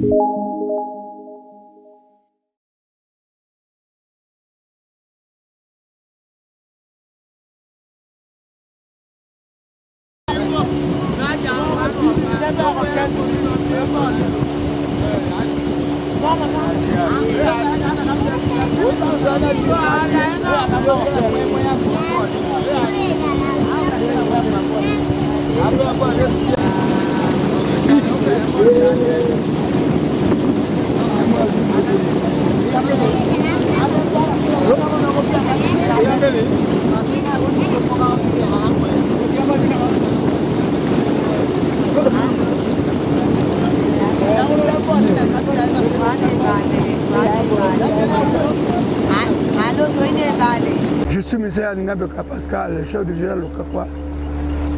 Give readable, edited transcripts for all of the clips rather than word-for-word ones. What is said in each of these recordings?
Je suis M. Alingabeka Pascal, chef du village Lokakwa.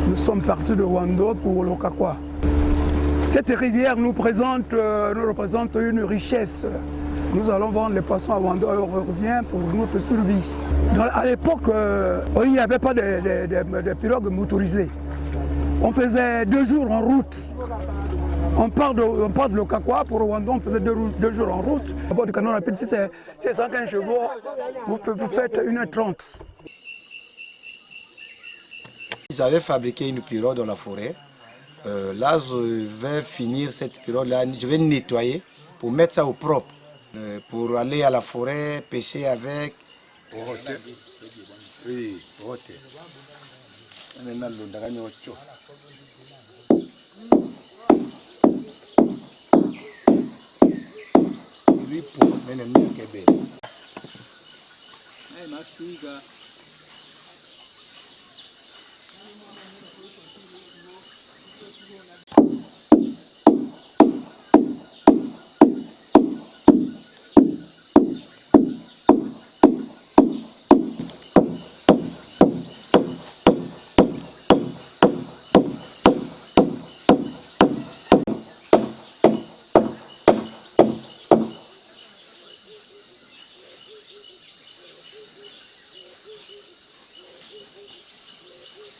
Nous sommes partis de Wando pour Lokakwa. Cette rivière nous représente une richesse. Nous allons vendre les poissons à Wando et on revient pour notre survie. À l'époque, il n'y avait pas de pirogues motorisées. On faisait 2 jours en route. On part de Lokakwa pour Wando, on faisait 2 jours en route. À bord du canot rapide, si c'est 115 chevaux, vous faites 1h30. J'avais fabriqué une pirogue dans la forêt. Là, je vais finir cette pirogue-là, je vais nettoyer pour mettre ça au propre. Pour aller à la forêt, pêcher avec. Oui,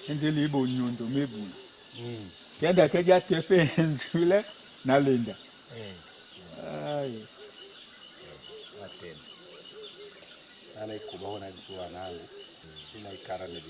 Ndeli bo nyundo mebu. Kenda keja tefe nzule nalinda. Ai. Atenda. Ana ikubaona visuwa nangu. Sina ikara ndio.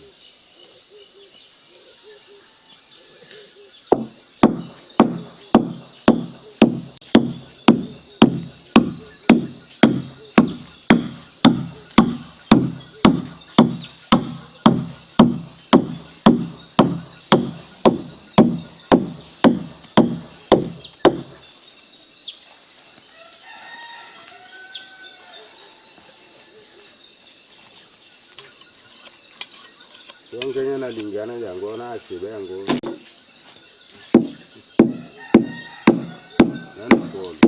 Kenya na lingana yango na asibe yango. Nani pole.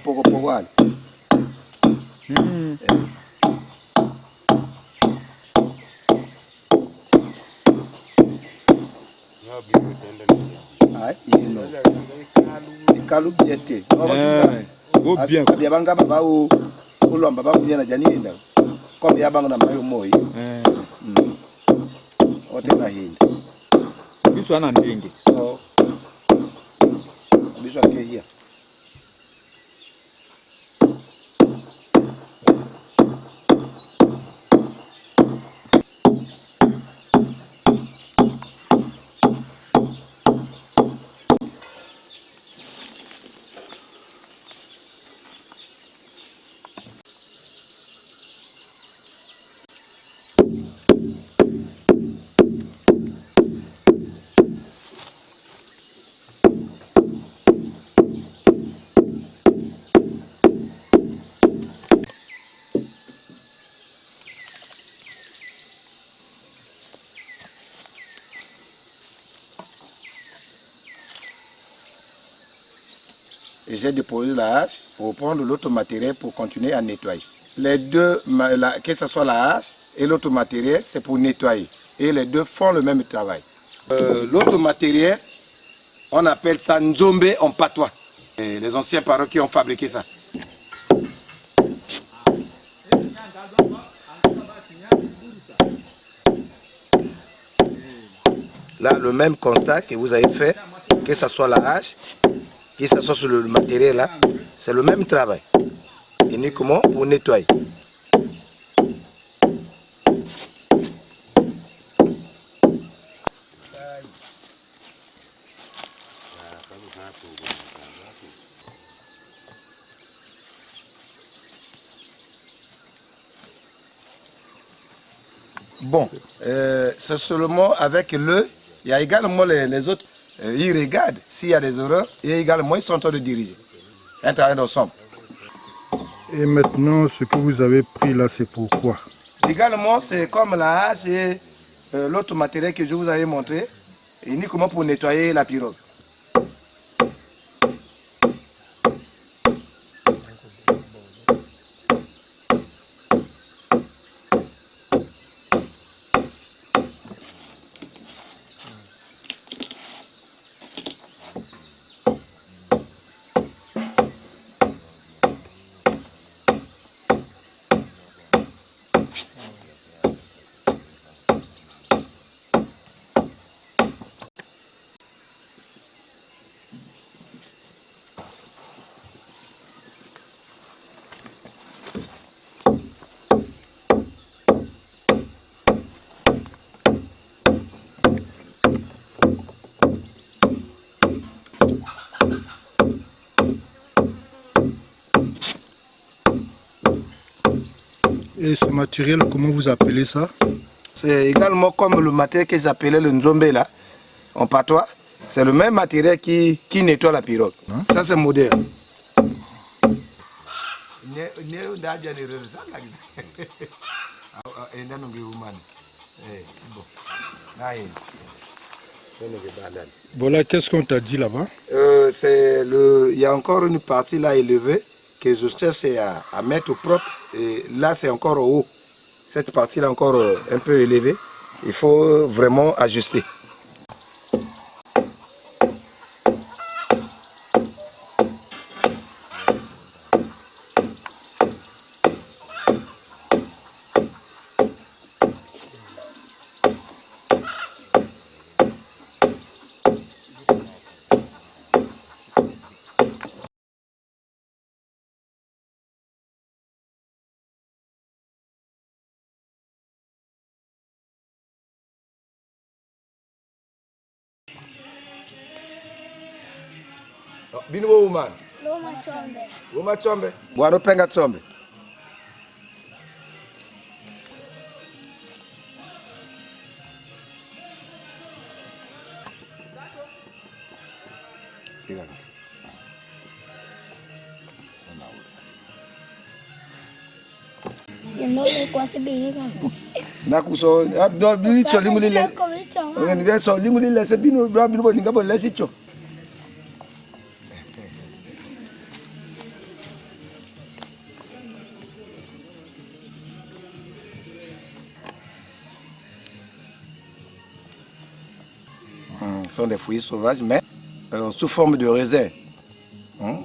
Poco wale. Ikalu biete. Go bien. Abanga baba o ulomba bakunyana janinda. Kwa yabanga na mayo moyi. Otena hindi. Biso ana ndingi. Biso akehia. Et j'ai déposé la hache pour prendre l'autre matériel pour continuer à nettoyer. Les deux, que ce soit la hache et l'autre matériel, c'est pour nettoyer. Et les deux font le même travail. L'autre matériel, on appelle ça nzombe en patois. Et les anciens parents qui ont fabriqué ça. Là, le même constat que vous avez fait, que ce soit la hache, que ce soit sur le matériel là, c'est le même travail. Uniquement pour nettoyer. Bon, c'est seulement avec l'œil. Il y a également les autres. Ils regardent s'il y a des erreurs et également ils sont en train de diriger. Un travail d'ensemble. Et maintenant, ce que vous avez pris là, c'est pourquoi? Également, c'est comme la hache et l'autre matériel que je vous avais montré, uniquement pour nettoyer la pirogue. Et ce matériel, comment vous appelez ça? C'est également comme le matériel que j'appelais le nzombe là, en patois. C'est le même matériel qui nettoie la pirogue. Hein? Ça c'est moderne. Voilà, qu'est-ce qu'on t'a dit là-bas? Il y a encore une partie là élevée que je cherche à mettre au propre. Et là c'est encore au haut. Cette partie là encore un peu élevée. Il faut vraiment ajuster. Bino woman. Loma chombe. Woma chombe. Bwaro penga chombe. Yendo kwa sibi kan. Nakuso do bini cholingu lile. Ko bi chong. Ngani be so lingu lile se bino do bino bo ninga bo lesi cho. Ce sont des fruits sauvages, mais sous forme de raisin.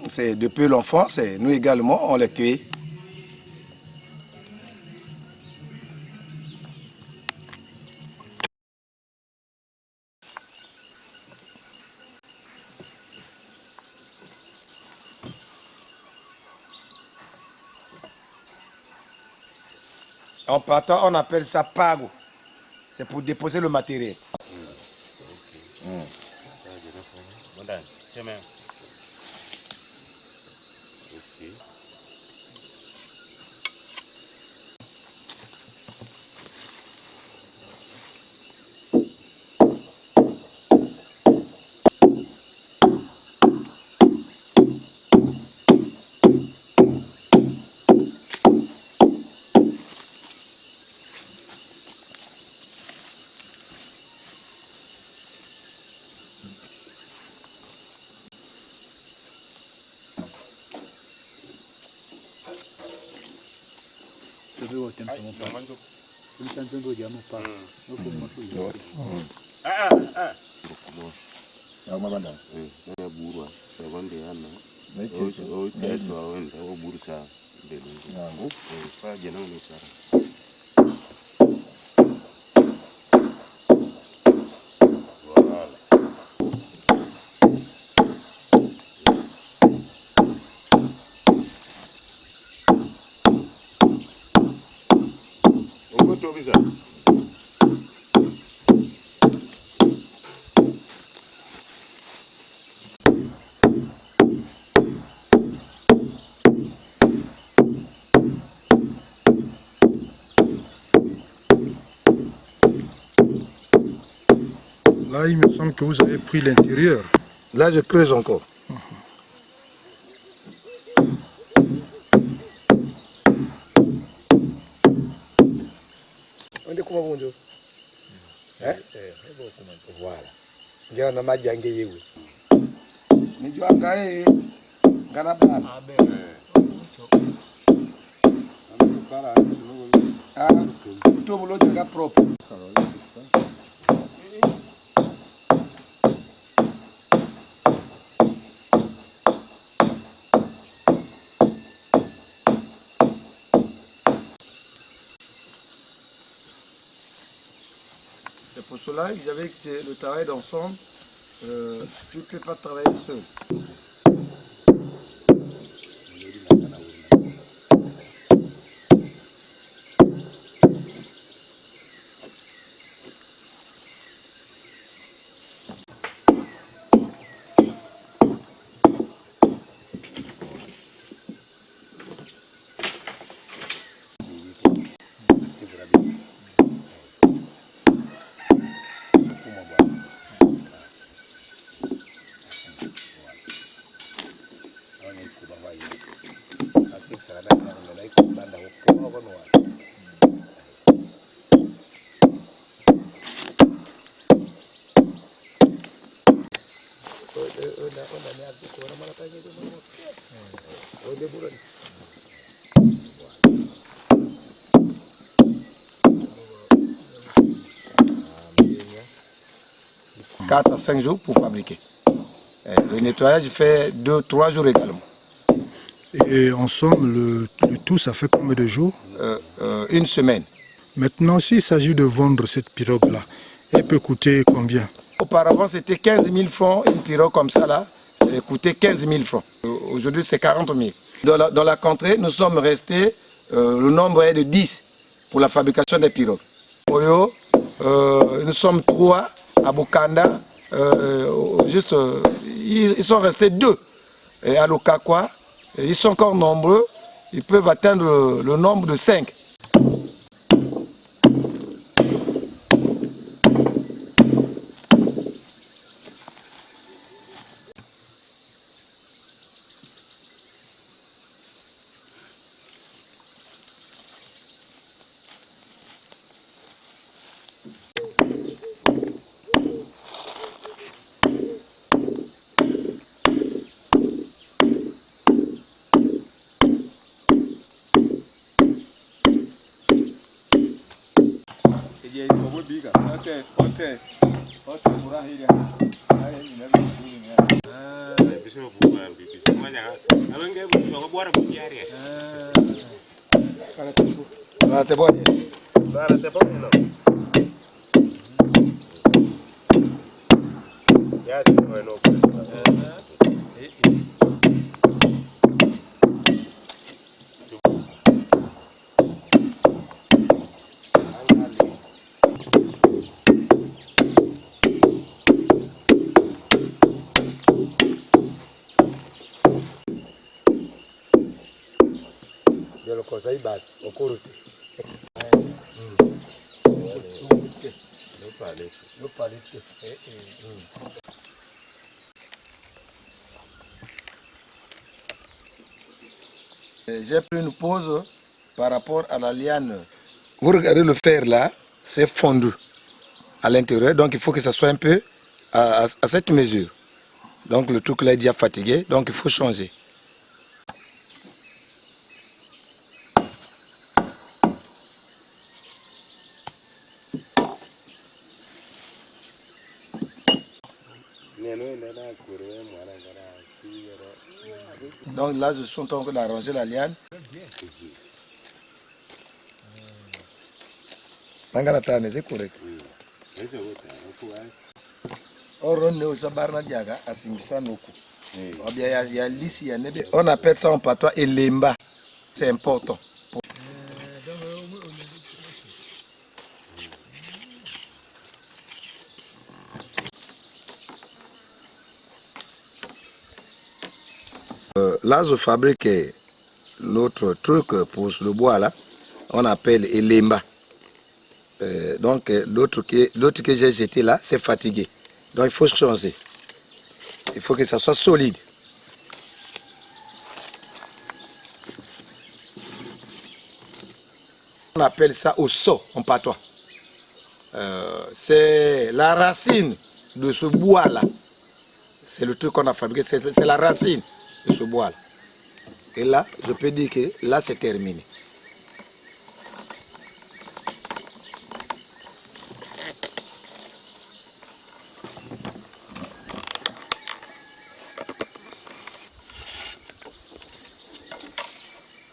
C'est depuis l'enfance, et nous également, on les cueille. En partant, on appelle ça pago. C'est pour déposer le matériel. Là, il me semble que vous avez pris l'intérieur. Là, je creuse encore. On dit comment bonjour. Hein? Voilà. Ndio na maji angeyewe. Nijua ngae ngana bana. Ah, tout le monde est propre. C'est pour cela qu'ils avaient le travail d'ensemble. Tu ne peux pas travailler seul. Quatre à 5 jours pour fabriquer. Le nettoyage fait 2-3 jours également. Et en somme, le tout, ça fait combien de jours? Une semaine. Maintenant, s'il s'agit de vendre cette pirogue-là, elle peut coûter combien? Auparavant, c'était 15 000 francs, une pirogue comme ça là, elle coûtait 15 000 francs. Aujourd'hui, c'est 40 000. Dans la contrée, nous sommes restés, le nombre est de 10 pour la fabrication des pirogues. Oyo, nous sommes 3 à Bukanda, ils sont restés 2. Et à Lokakwa, ils sont encore nombreux, ils peuvent atteindre le nombre de 5. J'ai pris une pause par rapport à la liane. Vous regardez le fer là, c'est fondu à l'intérieur, donc il faut que ça soit un peu à cette mesure. Donc le truc là est déjà fatigué, donc il faut changer. Donc là, je suis en train d'arranger la liane. C'est correct. On appelle ça en patois elemba. C'est important. Là, je fabrique l'autre truc pour le bois là. On appelle elemba. Donc l'autre que j'ai jeté là, c'est fatigué. Donc il faut changer. Il faut que ça soit solide. On appelle ça au seau en patois. C'est la racine de ce bois là. C'est le truc qu'on a fabriqué, c'est la racine de ce bois là. Et là, je peux dire que là c'est terminé.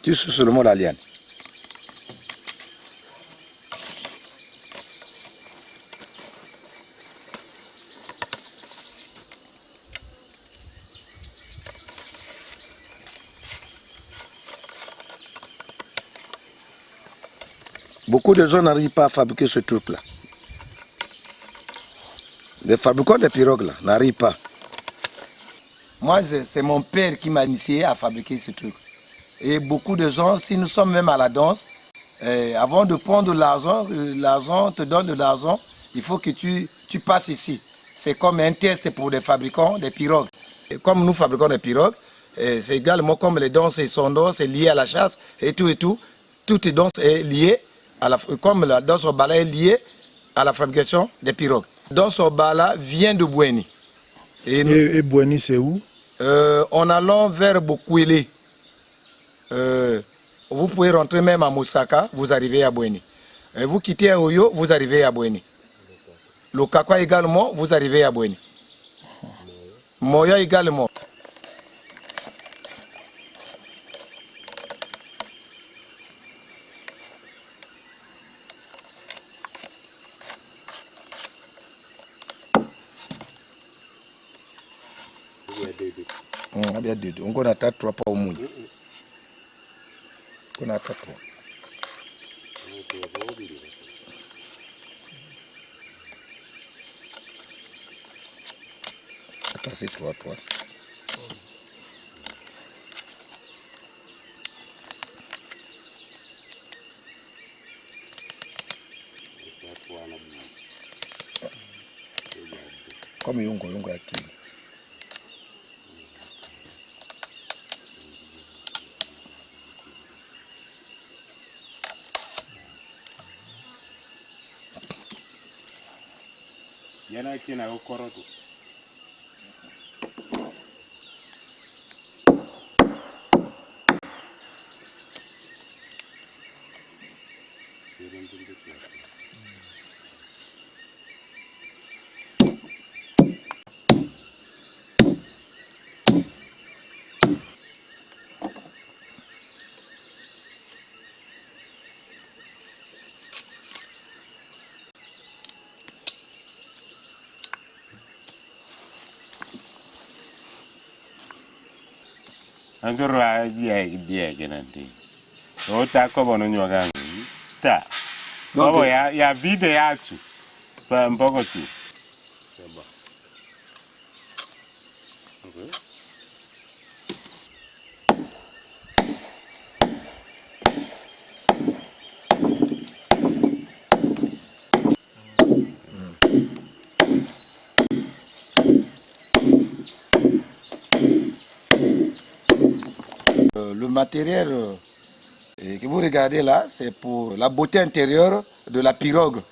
Tu suces seulement la liane. Beaucoup de gens n'arrivent pas à fabriquer ce truc-là. Les fabricants de pirogues là n'arrivent pas. Moi, c'est mon père qui m'a initié à fabriquer ce truc. Et beaucoup de gens, si nous sommes même à la danse, avant de prendre l'argent te donne de l'argent, il faut que tu passes ici. C'est comme un test pour les fabricants des pirogues. Et comme nous fabriquons des pirogues, c'est également comme les danses et son danse, c'est lié à la chasse et tout et tout. Toute danse est liée, comme la danse au bala est liée à la fabrication des pirogues. La danse au bala vient de Bouéni. Et Bouéni, c'est où? En allant vers Bokwele. Vous pouvez rentrer même à Moussaka, vous arrivez à Bouéni. Vous quittez Oyo, vous arrivez à Bouéni. Le Kakwa également, vous arrivez à Bouéni. Moya également. On a 3 pas au monde. On a 3. Attends, c'est 3. Comme yongo akili. Yana kina ukoroto. Andoro dia genante. Ota ko bono nyoga. Ta. Bobo ya vide yachu. Pa mboko tu. Seba. Okay. Le matériel que vous regardez là, c'est pour la beauté intérieure de la pirogue.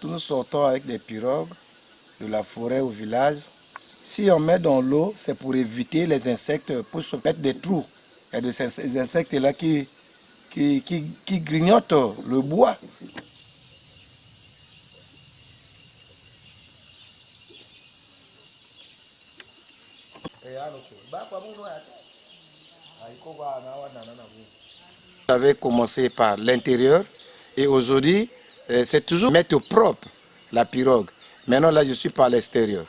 quand nous sortons avec des pirogues de la forêt au village, si on met dans l'eau, c'est pour éviter les insectes, pour se mettre des trous. Il y a ces insectes-là qui grignotent le bois. J'avais commencé par l'intérieur et aujourd'hui, c'est toujours mettre propre la pirogue. Maintenant, là, je suis par l'extérieur.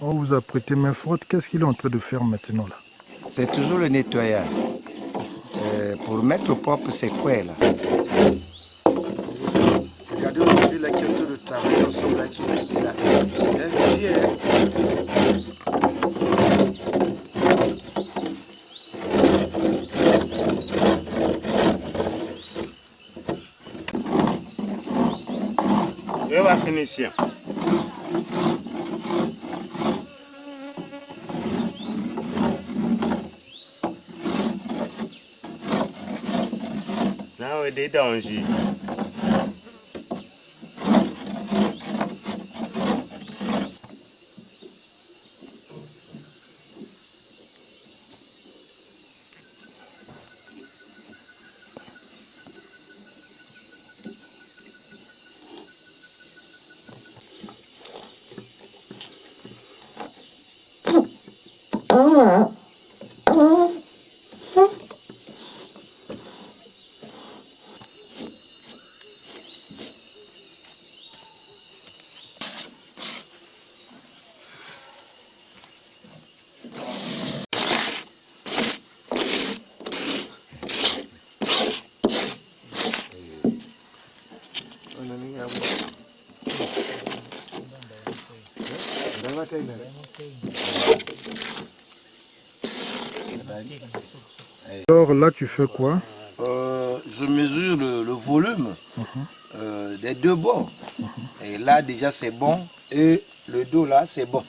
On vous a prêté main forte. Qu'est-ce qu'il est en train de faire maintenant là? C'est toujours le nettoyage. Pour mettre au propre ces coins-là. Regardez aujourd'hui là qui est en train de travailler ensemble avec ce petit-là. Et on va finir ici. Now they don't see. Alors là, tu fais quoi? Je mesure le volume des deux bords. Et là, déjà, c'est bon. Et le dos, là, c'est bon.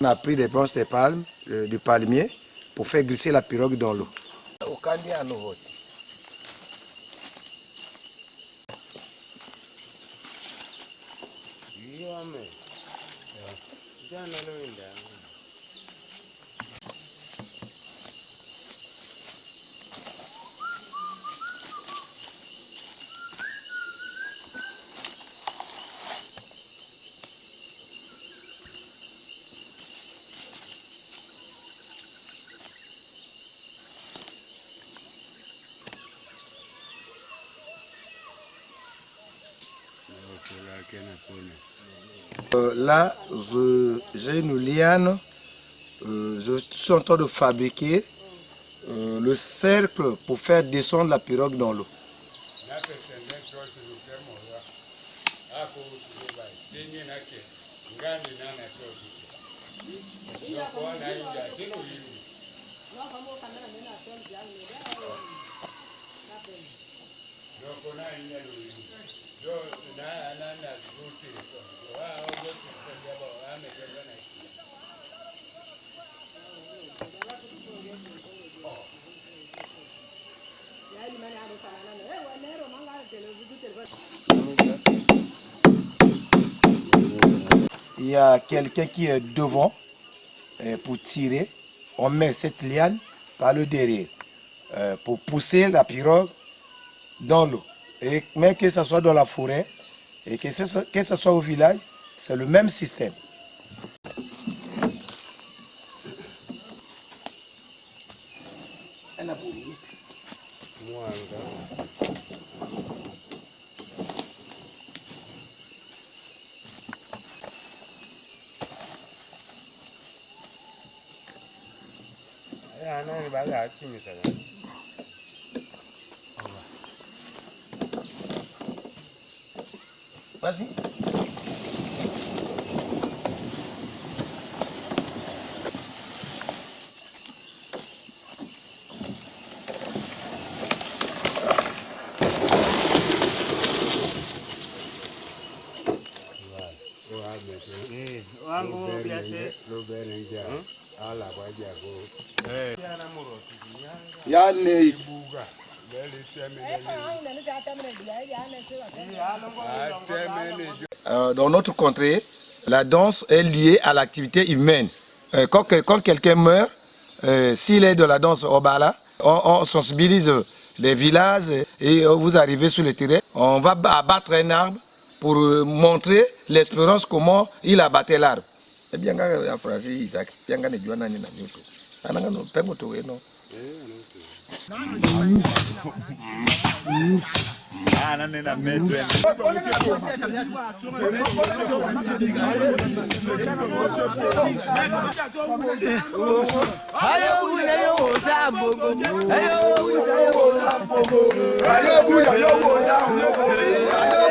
On a pris des branches de palme, du palmier, pour faire glisser la pirogue dans l'eau. Là, j'ai une liane. Je suis en train de fabriquer le cercle pour faire descendre la pirogue dans l'eau. Il y a quelqu'un qui est devant pour tirer. On met cette liane par le derrière pour pousser la pirogue dans l'eau. Et même que ce soit dans la forêt et que ce soit au village, c'est le même système. Vas-y. Dans notre contrée, la danse est liée à l'activité humaine. Quand quelqu'un meurt, s'il est de la danse Obala, on sensibilise les villages et vous arrivez sur le terrain. On va abattre un arbre pour montrer l'espérance comment il abattait l'arbre. Ayo